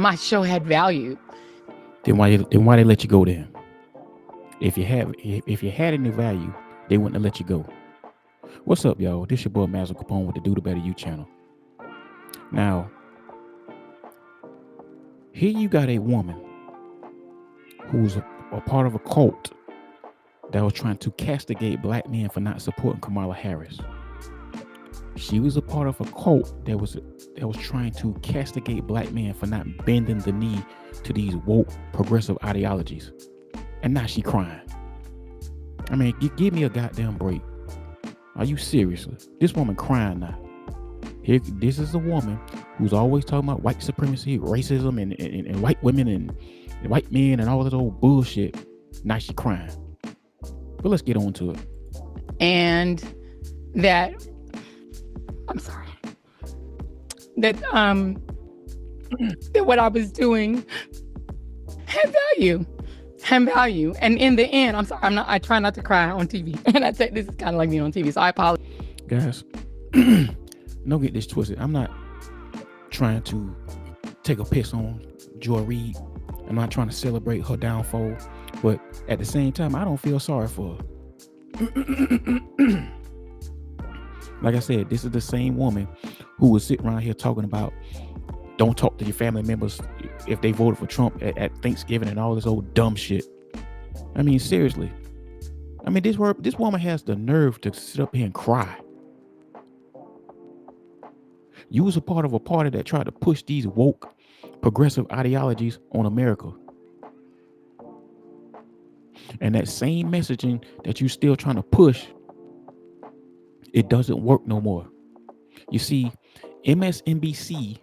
my show had value. Then why they let you go then? If you had any value, they wouldn't have let you go. What's up, y'all? This your boy Mazel Capone with the Do the Better You channel. Now, here you got a woman who's a part of a cult that was trying to castigate black men for not supporting Kamala Harris. She was a part of a cult that was trying to castigate black men for not bending the knee to these woke progressive ideologies. And now she crying. I mean, give me a goddamn break. Are you seriously? This woman crying now. Here, this is a woman who's always talking about white supremacy, racism, and white women and white men and all this old bullshit. Now she crying. But let's get on to it. And that, I'm sorry, that that what I was doing had value. And in the end, I'm sorry, I try not to cry on TV. And I say this is kind of like me on TV, so I apologize. Guys, don't get this twisted. I'm not trying to take a piss on JOYLESS Reid. I'm not trying to celebrate her downfall. But at the same time, I don't feel sorry for her. Like I said, this is the same woman who was sitting around here talking about don't talk to your family members if they voted for Trump at Thanksgiving and all this old dumb shit. I mean, seriously. I mean, this woman has the nerve to sit up here and cry. You was a part of a party that tried to push these woke progressive ideologies on America. And that same messaging that you still trying to push, it doesn't work no more. You see, MSNBC,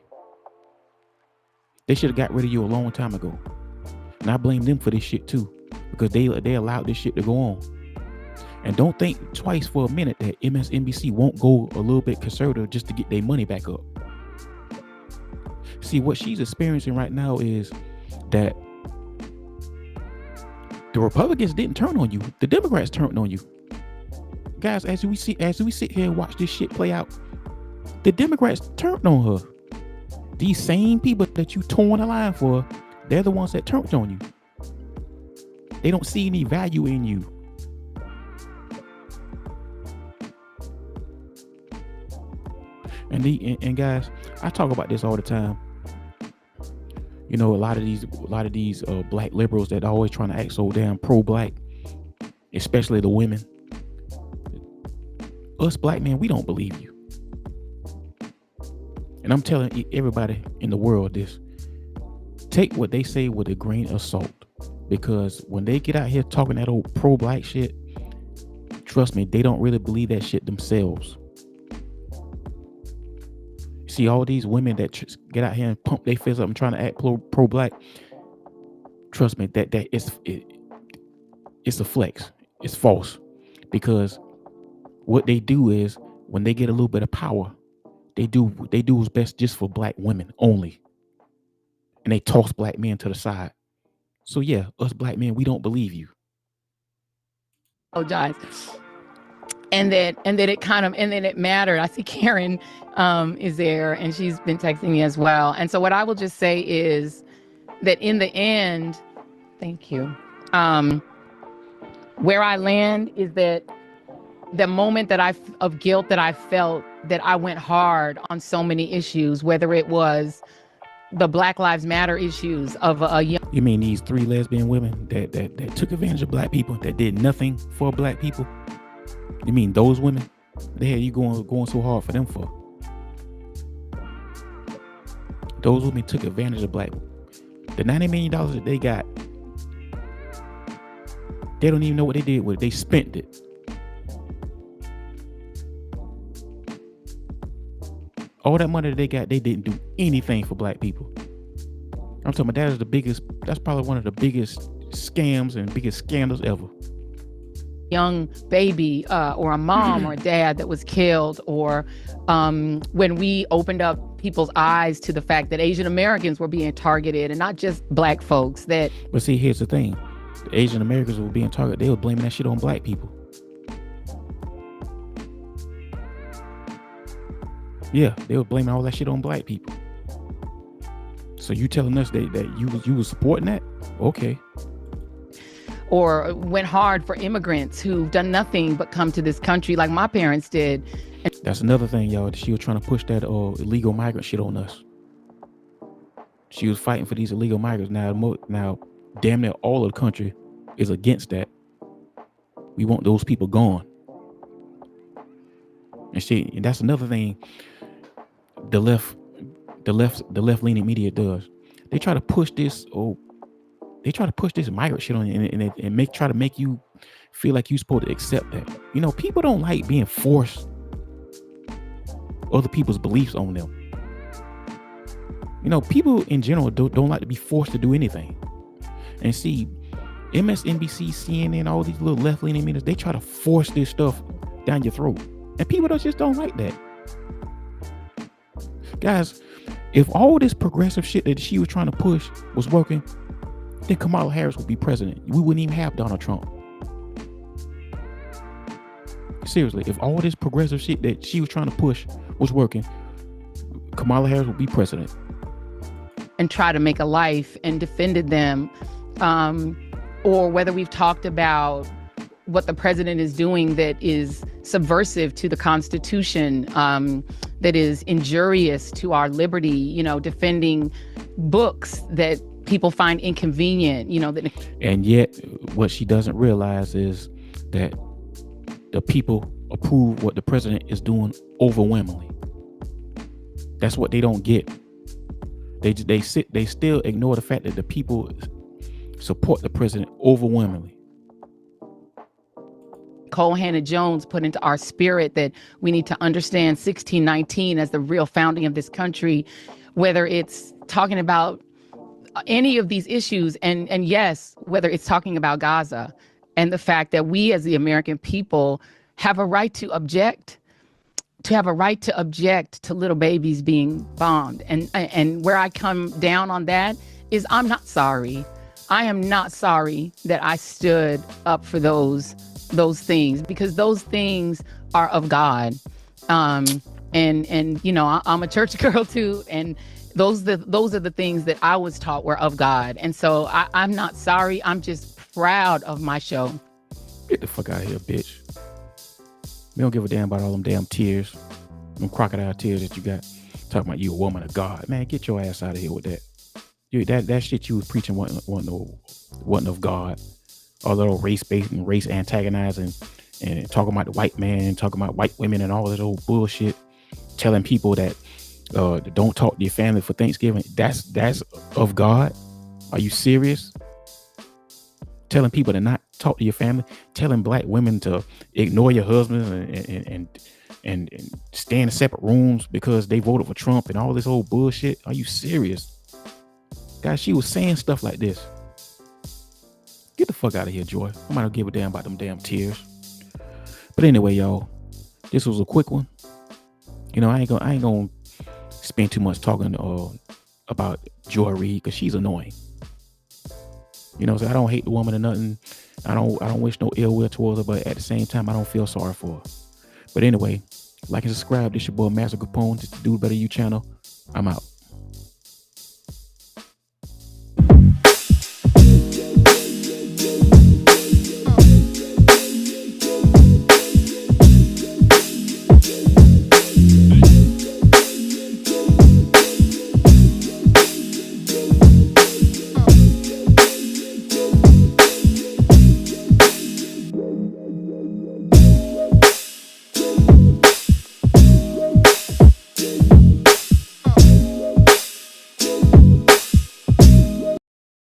they should have got rid of you a long time ago. And I blame them for this shit too, because they allowed this shit to go on. And don't think twice for a minute that MSNBC won't go a little bit conservative just to get their money back up. See, what she's experiencing right now is that the Republicans didn't turn on you. The Democrats turned on you. Guys, as we sit here and watch this shit play out, the Democrats turned on her. These same people that you torn the line for, they're the ones that turned on you. They don't see any value in you. And guys, I talk about this all the time. You know, a lot of these black liberals that are always trying to act so damn pro-black, especially the women. Us black men, we don't believe you. And I'm telling everybody in the world this. Take what they say with a grain of salt. Because when they get out here talking that old pro-black shit, trust me, they don't really believe that shit themselves. See all these women that get out here and pump their fists up and trying to act pro-black. Trust me, it's a flex. It's false. Because what they do is when they get a little bit of power, they do what's best just for black women only. And they toss black men to the side. So yeah, us black men, we don't believe you. Apologize. And that it mattered. I see Karen is there, and she's been texting me as well. And so what I will just say is that in the end, thank you. Where I land is that the moment of guilt that I felt, that I went hard on so many issues, whether it was the Black Lives Matter issues of a young. You mean these 3 lesbian women that took advantage of black people, that did nothing for black people? You mean those women? The hell you going so hard for them for? Those women took advantage of black people. The $90 million that they got, they don't even know what they did with it. They spent it. All that money that they got, they didn't do anything for black people. I'm talking about that's probably one of the biggest scams and biggest scandals ever. Young baby or a mom or a dad that was killed, or when we opened up people's eyes to the fact that Asian Americans were being targeted and not just black folks. But see, here's the thing. The Asian Americans were being targeted. They were blaming that shit on black people. Yeah, they were blaming all that shit on black people. So you telling us that you was supporting that? Okay. Or went hard for immigrants who've done nothing but come to this country like my parents did. That's another thing, y'all. She was trying to push that illegal migrant shit on us. She was fighting for these illegal migrants. Now, damn near all of the country is against that. We want those people gone. And that's another thing the left leaning media does. They try to push this migrant shit on you and try to make you feel like you're supposed to accept that. People don't like being forced other people's beliefs on them. People in general don't like to be forced to do anything. And see, MSNBC, CNN, all these little left-leaning media, they try to force this stuff down your throat. And people just don't like that. Guys, if all this progressive shit that she was trying to push was working, then Kamala Harris would be president. We wouldn't even have Donald Trump. Seriously, if all this progressive shit that she was trying to push was working, Kamala Harris would be president. And try to make a life and defended them. Or whether we've talked about what the president is doing that is subversive to the Constitution, that is injurious to our liberty, defending books that people find inconvenient, And yet, what she doesn't realize is that the people approve what the president is doing overwhelmingly. That's what they don't get. They still ignore the fact that the people support the president overwhelmingly. Cole Hannah-Jones put into our spirit that we need to understand 1619 as the real founding of this country, whether it's talking about any of these issues, and yes, whether it's talking about Gaza and the fact that we as the American people have a right to object to little babies being bombed. And where I come down on that is I'm not sorry. I am not sorry that I stood up for those things, because those things are of God. And I'm a church girl too, and those are the things that I was taught were of God. And so I'm not sorry. I'm just proud of my show. Get the fuck out of here, bitch. We don't give a damn about all them damn tears. Them crocodile tears that you got. Talking about you a woman of God. Man, get your ass out of here with that. That shit you was preaching wasn't of God. All that old race-based and race antagonizing and talking about the white man, talking about white women and all that old bullshit. Telling people that don't talk to your family for Thanksgiving. That's of God. Are you serious? Telling people to not talk to your family, telling black women to ignore your husband and stay in separate rooms because they voted for Trump and all this old bullshit. Are you serious? Guys, she was saying stuff like this. Get the fuck out of here, Joy. I'm not gonna give a damn about them damn tears. But anyway, y'all, this was a quick one. I ain't gonna spend too much talking about Joy Reid because she's annoying. So I don't hate the woman or nothing. I don't wish no ill will towards her, but at the same time, I don't feel sorry for her. But anyway, like and subscribe. This your boy Master Capone. This is the Do Better You channel. I'm out.